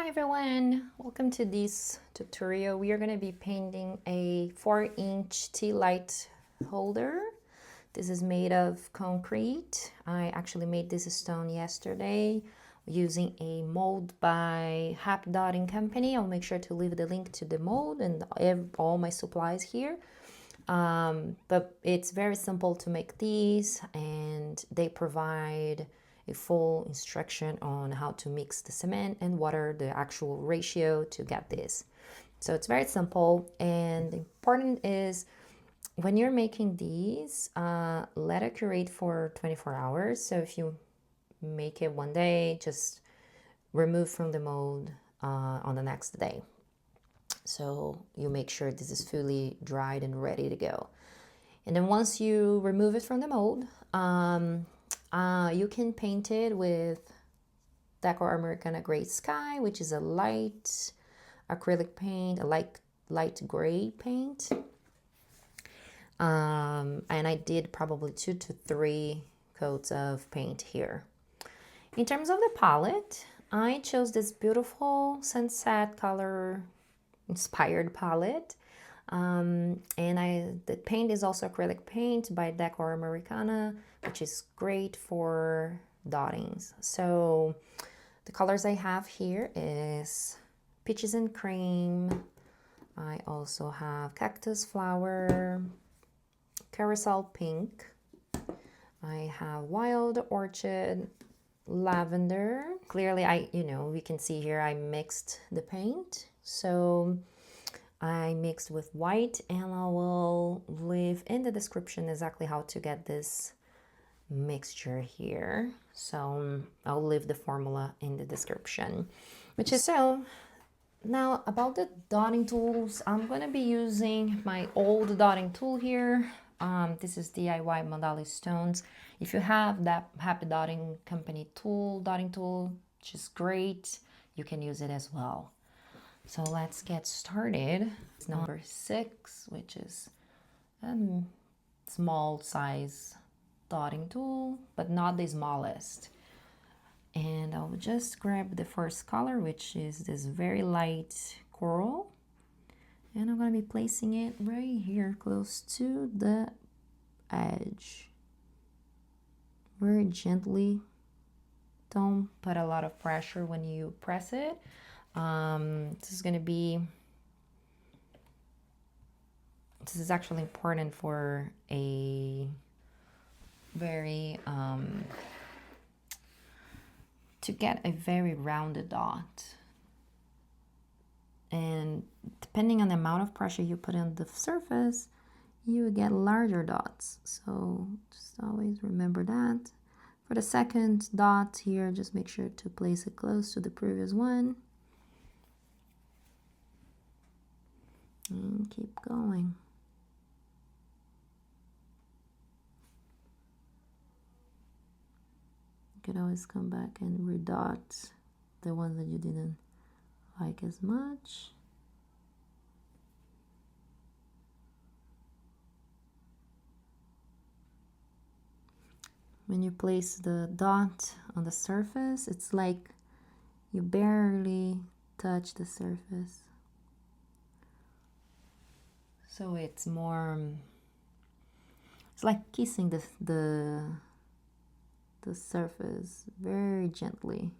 Hi everyone, welcome to this tutorial. We are going to be painting a 4-inch tea light holder. This is made of concrete. I actually made this stone yesterday using a mold by Happy Dotting Company. I'll make sure to leave the link to the mold and all my supplies here. But it's very simple to make these, and they provide a full instruction on how to mix the cement and water, the actual ratio to get this. So it's very simple, and the important is when you're making these, let it curate for 24 hours. So if you make it one day, just remove from the mold on the next day. So you make sure this is fully dried and ready to go. And then once you remove it from the mold, you can paint it with Deco Art Americana Gray Sky, which is a light acrylic paint, a light gray paint. And I did probably 2 to 3 coats of paint here. In terms of the palette, I chose this beautiful sunset color inspired palette. And the paint is also acrylic paint by Deco Art Americana, which is great for dottings. So the colors I have here is peaches and cream. I also have cactus flower, carousel pink. I have wild orchid, lavender. Clearly, we can see here I mixed the paint. So I mixed with white, and I will leave in the description exactly how to get this mixture here. So I'll leave the formula in the description. So now about the dotting tools, I'm going to be using my old dotting tool here. This is DIY mandala stones. If you have that Happy Dotting Company dotting tool, which is great, you can use it as well. So let's get started. It's number 6, which is a small size dotting tool, but not the smallest. And I'll just grab the first color, which is this very light coral. And I'm going to be placing it right here close to the edge. Very gently. Don't put a lot of pressure when you press it. This is actually important for a very to get a very rounded dot, and depending on the amount of pressure you put on the surface, you get larger dots. So just always remember that. For the second dot here, just make sure to place it close to the previous one. And keep going. You could always come back and redot the ones that you didn't like as much. When you place the dot on the surface, it's like you barely touch the surface. So it's like kissing the surface very gently.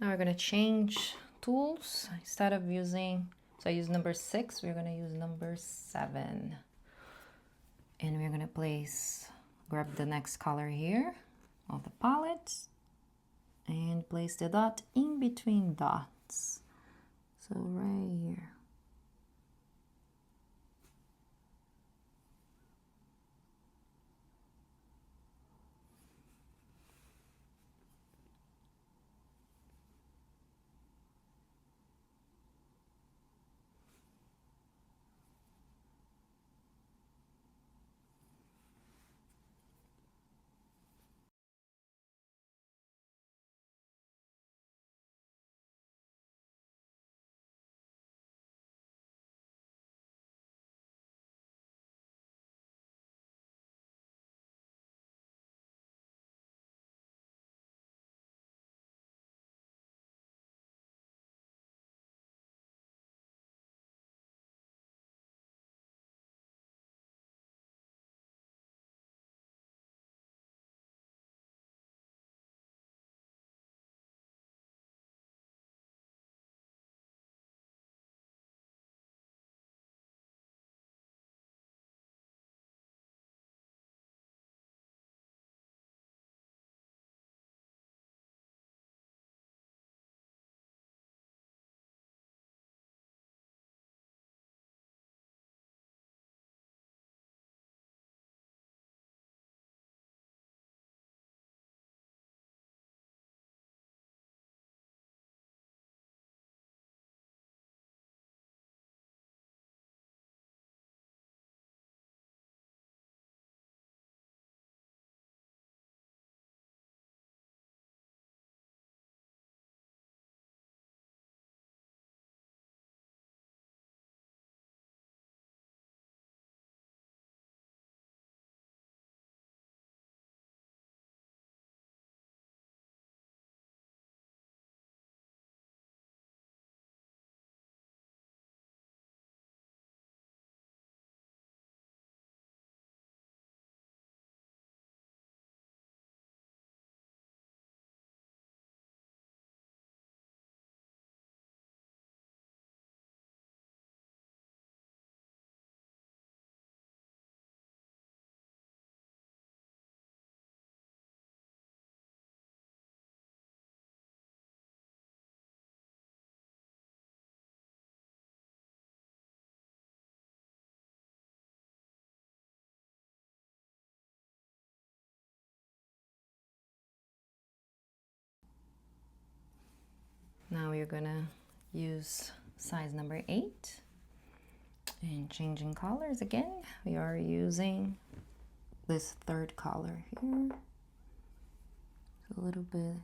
Now we're gonna change tools. Instead of using, so I use number 6, we're gonna use number 7. And we're gonna grab the next color here of the palette and place the dot in between dots. So right here. Now we're gonna use size number 8 and changing colors again. We are using this third color here. A little bit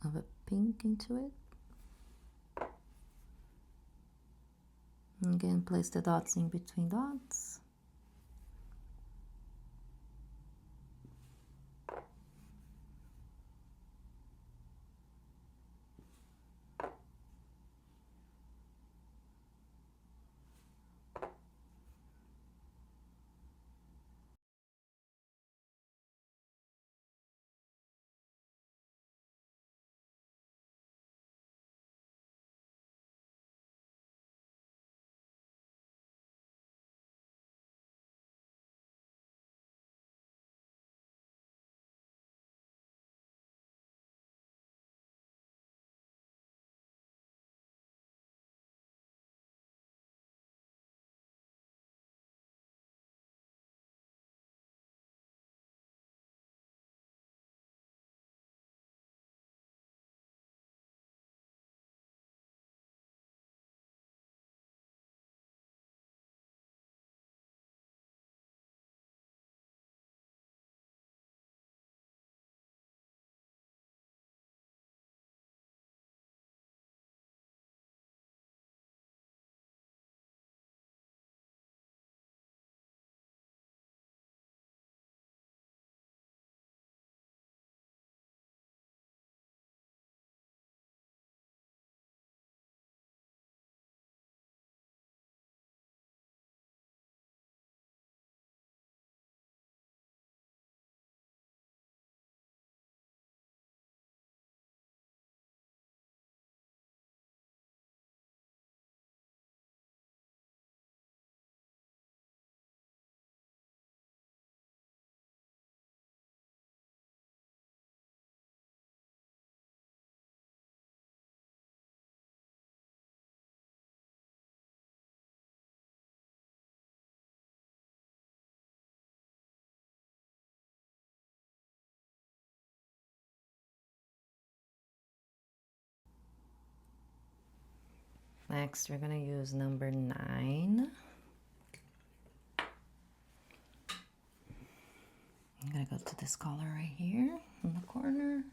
of a pink into it. And again, place the dots in between dots. Next, we're gonna use number 9. I'm gonna go to this color right here in the corner.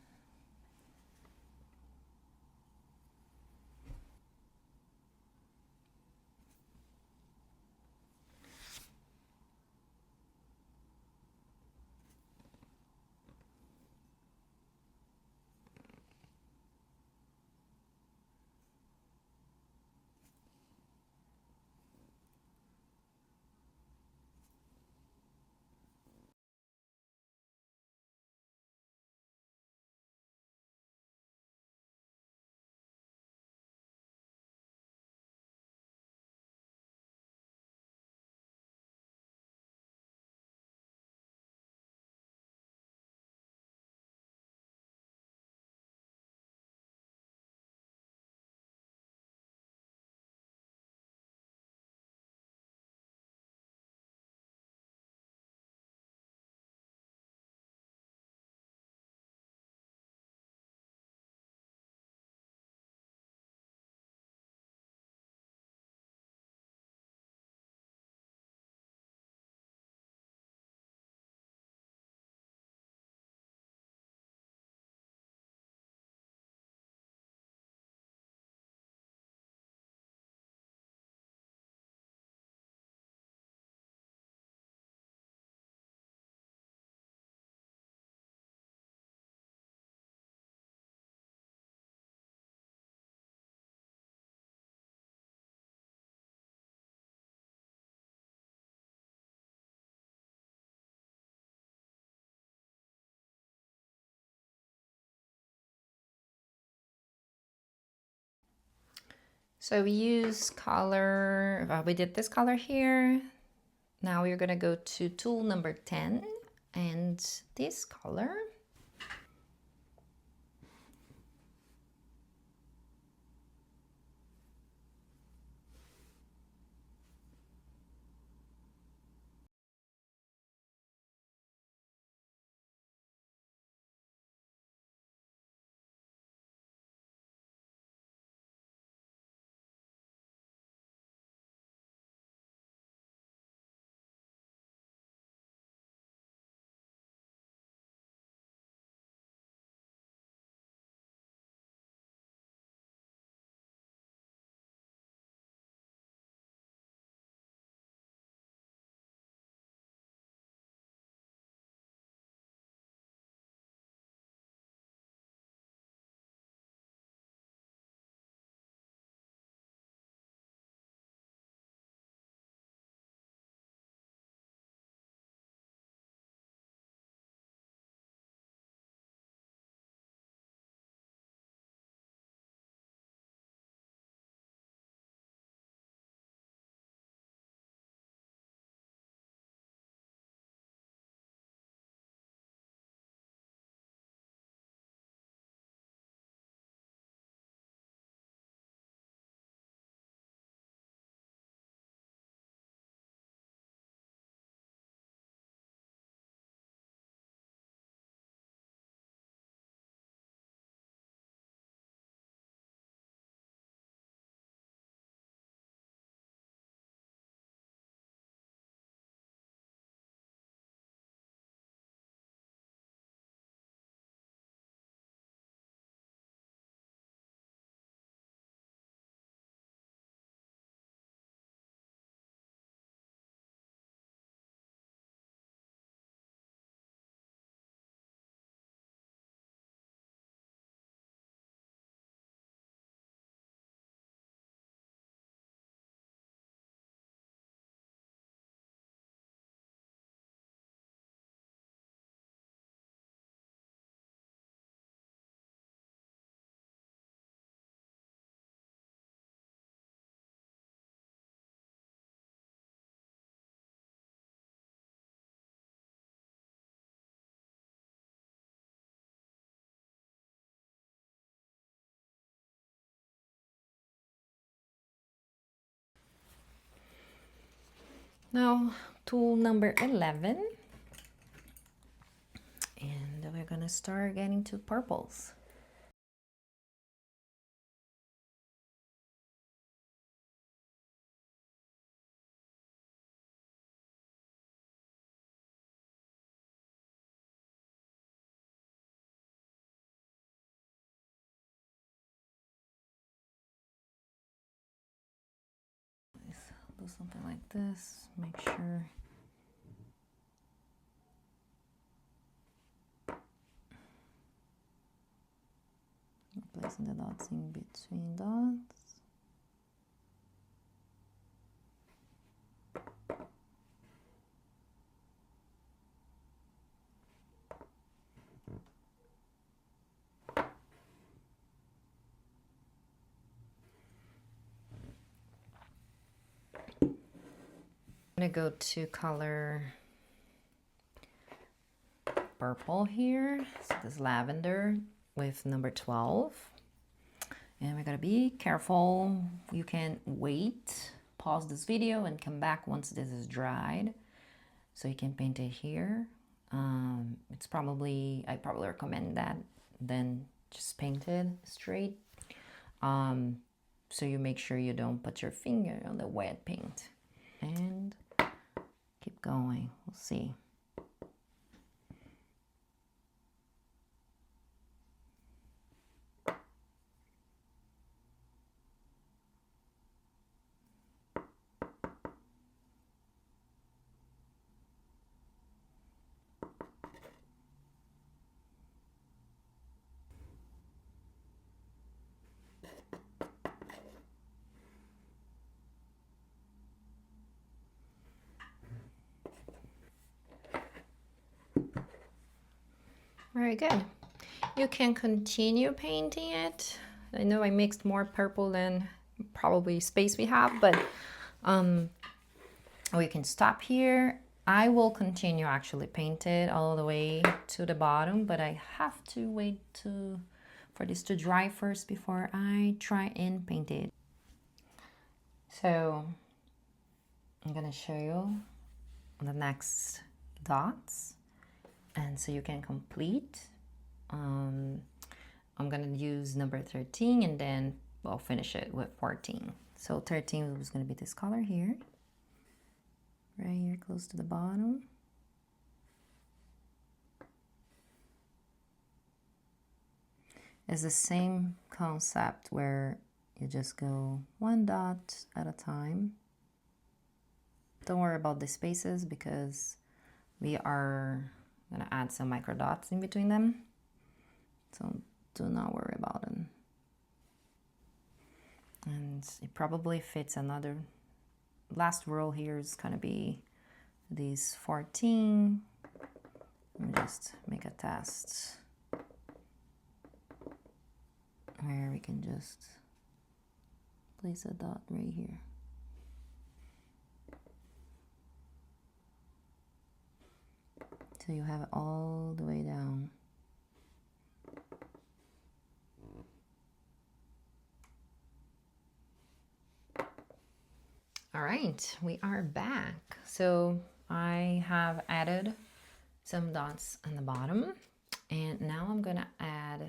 So we use color, we did this color here. Now we're gonna go to tool number 10 and this color. Now tool number 11, and we're gonna start getting to purples. do something like this, make sure. Placing the dots in between dots. I'm gonna go to color purple here. So this lavender with number 12. And we're gonna be careful. You can wait, pause this video and come back once this is dried. So you can paint it here. I probably recommend that, then just paint it straight. So you make sure you don't put your finger on the wet paint. And keep going, we'll see. Very good. You can continue painting it. I know I mixed more purple than probably space we have, but we can stop here. I will continue actually paint it all the way to the bottom, but I have to wait for this to dry first before I try and paint it. So I'm gonna show you the next dots. And so you can complete. I'm gonna use number 13 and then we'll finish it with 14. So 13 was gonna be this color here, right here close to the bottom. It's the same concept where you just go one dot at a time. Don't worry about the spaces because we are gonna add some micro dots in between them, so do not worry about them. And it probably fits another last row. Here is gonna be these 14. Let me just make a test where we can just place a dot right here. So you have it all the way down. All right, we are back. So I have added some dots on the bottom, and now I'm gonna add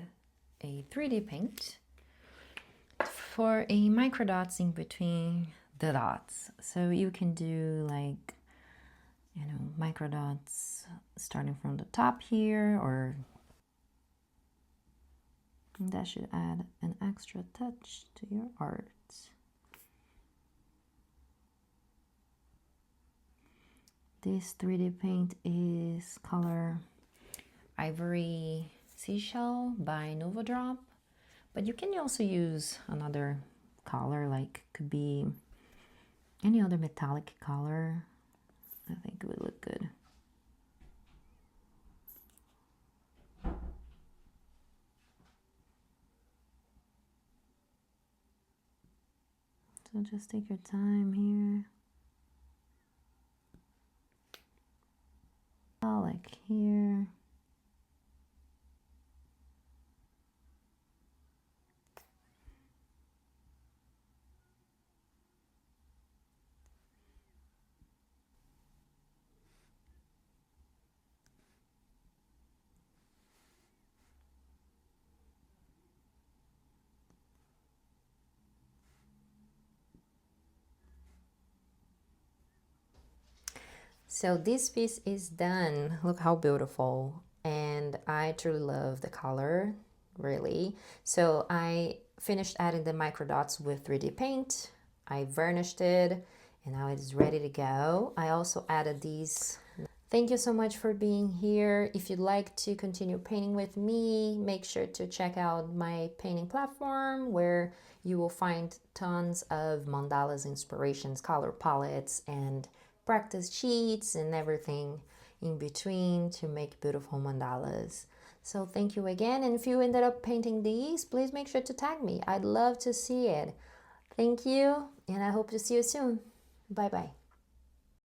a 3D paint for a micro dots in between the dots. So you can do like, you know, micro dots starting from the top here, or that should add an extra touch to your art. This 3D paint is color Ivory Seashell by Nova Drop, but you can also use another color, like could be any other metallic color. I think it would look good. So just take your time here. Like here. So this piece is done. Look how beautiful. And I truly love the color, really. So I finished adding the micro dots with 3D paint. I varnished it, And now it is ready to go. I also added these. Thank you so much for being here. If you'd like to continue painting with me, make sure to check out my painting platform where you will find tons of mandalas, inspirations, color palettes, and practice sheets and everything in between to make beautiful mandalas. So thank you again. And if you ended up painting these, please make sure to tag me. I'd love to see it. Thank you, and I hope to see you soon. Bye-bye.